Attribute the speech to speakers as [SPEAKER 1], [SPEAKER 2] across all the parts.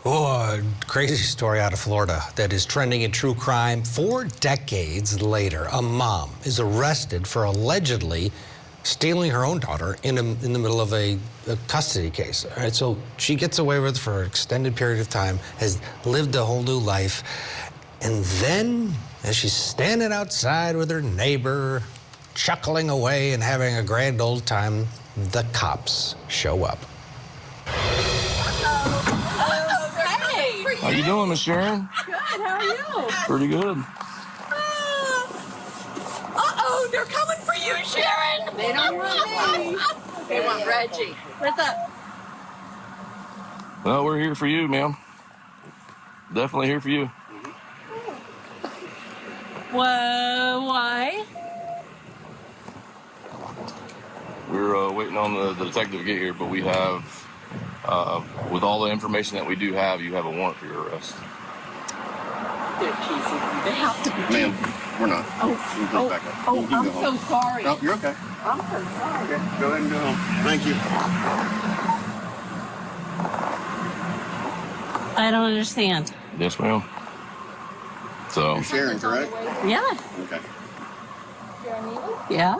[SPEAKER 1] Oh, a crazy story out of Florida that is trending in true crime. 4 decades later, a mom is arrested for allegedly stealing her own daughter in the middle of a custody case. All right, so she gets away with it for an extended period of time, has lived a whole new life, and then as she's standing outside with her neighbor, chuckling away and having a grand old time, the cops show up.
[SPEAKER 2] How you doing, Miss Sharon?
[SPEAKER 3] Good, how are you?
[SPEAKER 2] Pretty good.
[SPEAKER 3] Uh-oh, they're coming for you, Sharon! They don't want me. They want Reggie. What's up?
[SPEAKER 2] Well, we're here for you, ma'am. Definitely here for you.
[SPEAKER 3] Why?
[SPEAKER 2] We're waiting on the detective to get here, but we have, with all the information that we do have, you have a warrant for your arrest.
[SPEAKER 3] They're cheesy. They have to be.
[SPEAKER 4] Ma'am, we're not.
[SPEAKER 3] I'm so sorry.
[SPEAKER 4] No, you're okay.
[SPEAKER 3] I'm so sorry.
[SPEAKER 4] Okay, go ahead and go home. Thank you.
[SPEAKER 3] I don't understand.
[SPEAKER 2] Yes, ma'am. So,
[SPEAKER 4] You're Sharon, correct?
[SPEAKER 3] Yeah.
[SPEAKER 4] Okay.
[SPEAKER 3] Yeah.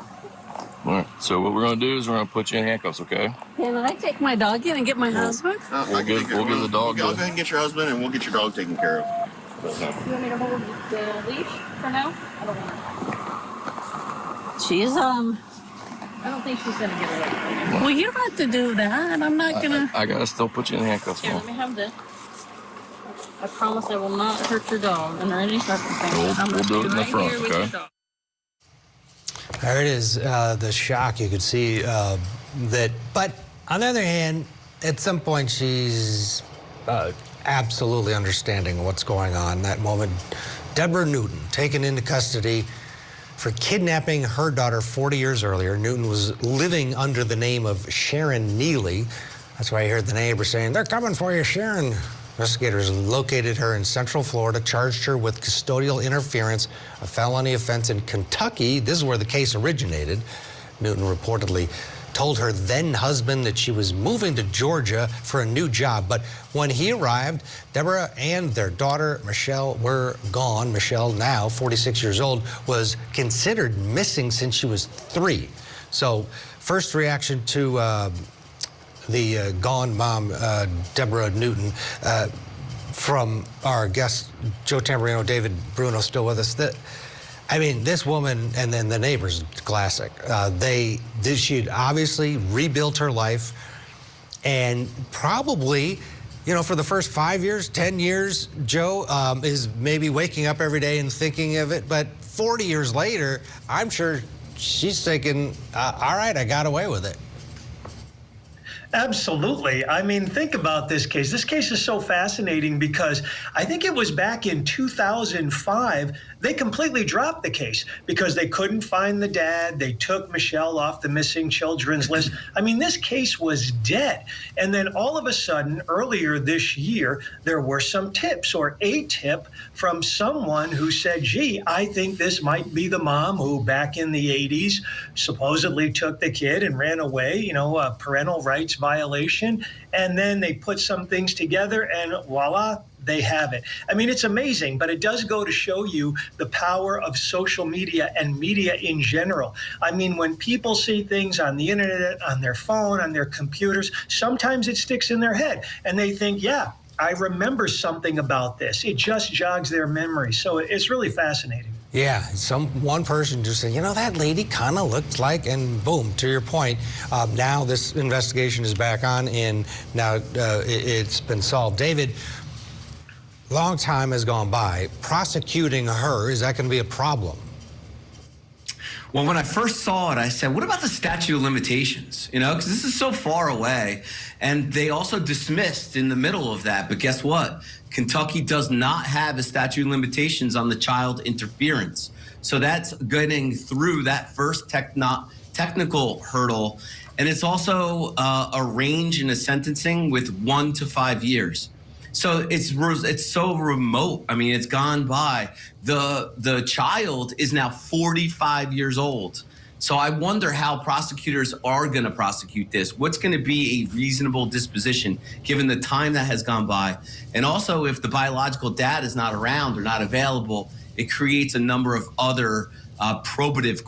[SPEAKER 2] all right. So what we're going to do is we're going to put you in handcuffs, okay?
[SPEAKER 3] Can I take my dog in and get my husband?
[SPEAKER 2] We'll give the dog
[SPEAKER 4] Go ahead and get your husband, and we'll get your dog taken care of. But, no.
[SPEAKER 3] You want me to hold the leash for now? I don't want to. She's, I don't think she's gonna get away. Well, you don't have to do that. I'm not gonna.
[SPEAKER 2] I got to still put you in handcuffs,
[SPEAKER 3] Here,
[SPEAKER 2] ma'am.
[SPEAKER 3] let me have this. I promise I will not hurt your dog under any circumstances.
[SPEAKER 2] We'll do it in the front, okay?
[SPEAKER 1] There it is, the shock you could see that. But on the other hand, at some point she's absolutely understanding of what's going on in that moment. Debra Newton taken into custody for kidnapping her daughter 40 years earlier. Newton was living under the name of Sharon Neely. That's why I heard the neighbor saying, "They're coming for you, Sharon." Investigators located her in Central Florida, charged her with custodial interference, a felony offense in Kentucky. This is where the case originated. Newton reportedly told her then husband that she was moving to Georgia for a new job. But when he arrived, Deborah and their daughter, Michelle, were gone. Michelle, now 46 years old, was considered missing since she was 3. So first reaction to the gone mom, Debra Newton, from our guest, Joe Tamburino, David Bruno, still with us. I mean, this woman and then the neighbors, classic. She'd obviously rebuilt her life, and probably, you know, for the first 5 years, 10 years, Joe is maybe waking up every day and thinking of it. But 40 years later, I'm sure she's thinking, all right, I got away with it.
[SPEAKER 5] Absolutely. I mean, think about this case. This case is so fascinating because I think it was back in 2005, they completely dropped the case because they couldn't find the dad. They took Michelle off the missing children's list. I mean, this case was dead. And then all of a sudden, earlier this year, there were some tips or a tip from someone who said, gee, I think this might be the mom who back in the 80s supposedly took the kid and ran away, you know, a parental rights violation. And then they put some things together and voila, they have it. I mean, it's amazing, but it does go to show you the power of social media and media in general. I mean, when people see things on the internet, on their phone, on their computers, sometimes it sticks in their head and they think, yeah, I remember something about this. It just jogs their memory. So it's really fascinating.
[SPEAKER 1] Yeah, one person just said, you know, that lady kind of looked like, and boom, to your point, now this investigation is back on, and now it's been solved. David, long time has gone by. Prosecuting her, is that going to be a problem?
[SPEAKER 6] Well, when I first saw it, I said, what about the statute of limitations? You know, because this is so far away. And they also dismissed in the middle of that. But guess what? Kentucky does not have a statute of limitations on the child interference. So that's getting through that first technical hurdle. And it's also a range in a sentencing with 1 to 5 years. So it's so remote. I mean, it's gone by. The child is now 45 years old. So I wonder how prosecutors are going to prosecute this. What's going to be a reasonable disposition given the time that has gone by? And also, if the biological dad is not around or not available, it creates a number of other probative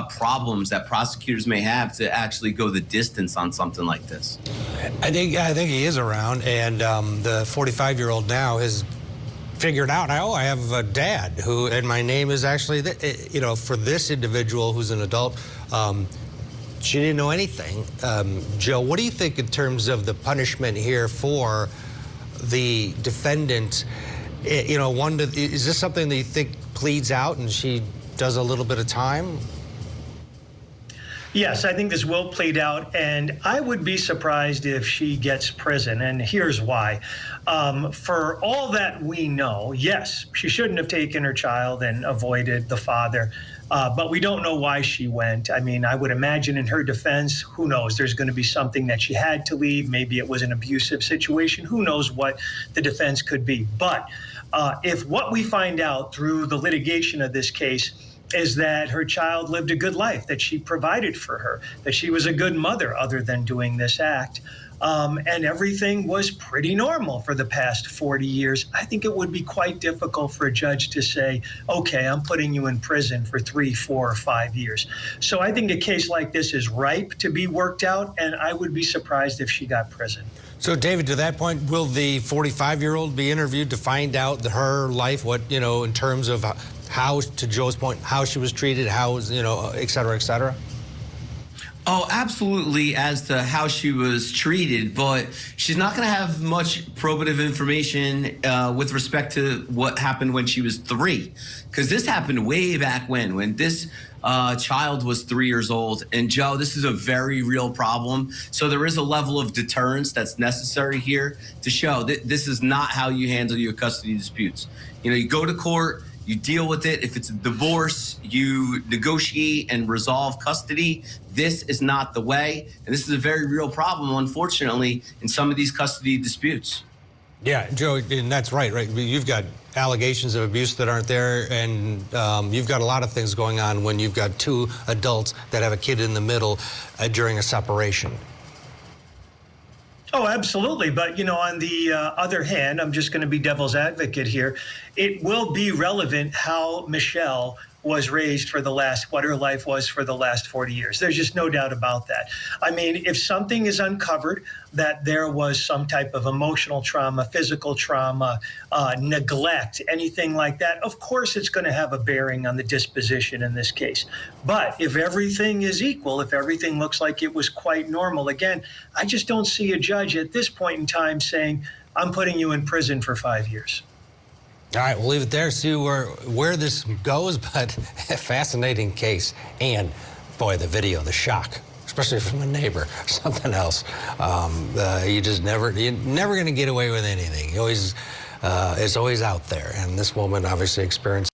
[SPEAKER 6] problems that prosecutors may have to actually go the distance on something like this.
[SPEAKER 1] I think he is around, and the 45-year-old now has figured out, oh, I have a dad who, and my name is actually, for this individual who's an adult, she didn't know anything. Joe, what do you think in terms of the punishment here for the defendant? Is this something that you think pleads out and she does a little bit of time?
[SPEAKER 5] Yes, I think this will plead out, and I would be surprised if she gets prison, and here's why. For all that we know, yes, she shouldn't have taken her child and avoided the father, but we don't know why she went. I mean, I would imagine in her defense, who knows, there's going to be something that she had to leave. Maybe it was an abusive situation. Who knows what the defense could be. But if what we find out through the litigation of this case is that her child lived a good life, that she provided for her, that she was a good mother other than doing this act, and everything was pretty normal for the past 40 years, I think it would be quite difficult for a judge to say, okay, I'm putting you in prison for 3, 4, or 5 years. So I think a case like this is ripe to be worked out, and I would be surprised if she got prison.
[SPEAKER 1] So, David, to that point, will the 45-year-old be interviewed to find out her life, in terms of how, to Joe's point, how she was treated, how, et cetera, et cetera?
[SPEAKER 6] Oh, absolutely, as to how she was treated, but she's not going to have much probative information with respect to what happened when she was 3, because this happened way back when this child was 3 years old. And Joe, this is a very real problem. So there is a level of deterrence that's necessary here to show that this is not how you handle your custody disputes. You go to court, you deal with it. If it's a divorce, you negotiate and resolve custody. This is not the way. And this is a very real problem, unfortunately, in some of these custody disputes.
[SPEAKER 1] Yeah, Joe, and that's right. You've got allegations of abuse that aren't there, and you've got a lot of things going on when you've got 2 adults that have a kid in the middle during a separation.
[SPEAKER 5] Oh, absolutely. But, on the other hand, I'm just going to be devil's advocate here. It will be relevant how Michelle was raised what her life was for the last 40 years. There's just no doubt about that. I mean, if something is uncovered, that there was some type of emotional trauma, physical trauma, neglect, anything like that, of course it's going to have a bearing on the disposition in this case. But if everything is equal, if everything looks like it was quite normal, again, I just don't see a judge at this point in time saying, I'm putting you in prison for 5 years.
[SPEAKER 1] All right, we'll leave it there, see where this goes, but a fascinating case. And, boy, the video, the shock, especially from a neighbor, something else. You're never going to get away with anything. It's always out there. And this woman obviously experienced